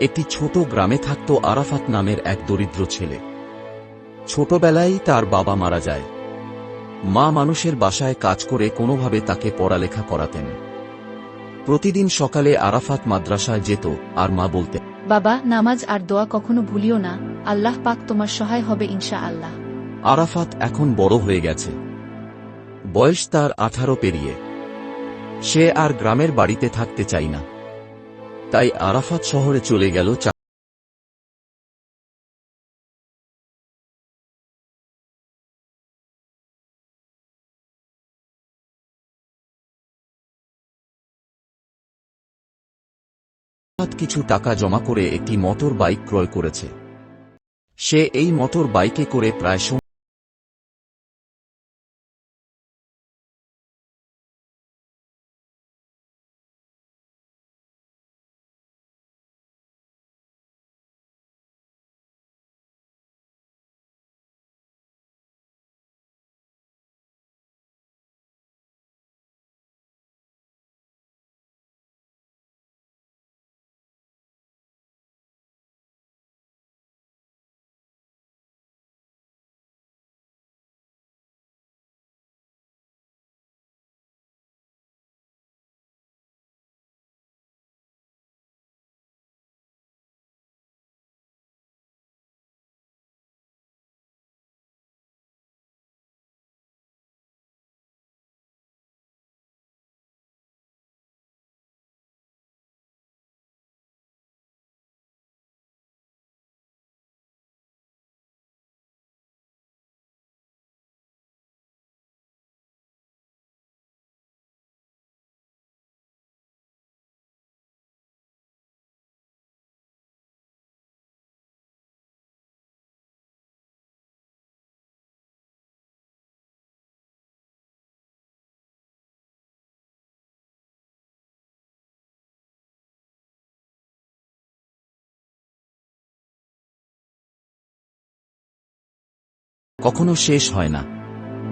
একটি ছোট গ্রামে থাকত আরাফাত নামের এক দরিদ্র ছেলে। ছোটবেলায় তার বাবা মারা যায়। মা মানুষের বাসায় কাজ করে কোনোভাবে তাকে পড়ালেখা করাতেন। প্রতিদিন সকালে আরাফাত মাদ্রাসায় যেত, আর মা বলতেন, বাবা, নামাজ আর দোয়া কখনো ভুলিও না, আল্লাহ পাক তোমার সহায় হবে ইনশাআল্লাহ। আরাফাত এখন বড় হয়ে গেছে। বয়স তার 18 পেরিয়ে। সে আর গ্রামের বাড়িতে থাকতে চাই না। তাই আরাফাত শহরে চলে গেল। আরাফাত কিছু টাকা জমা করে একটি মোটর বাইক ক্রয় করেছে। সে এই মোটর বাইকে করে প্রায় কখনো শেষ হয় না।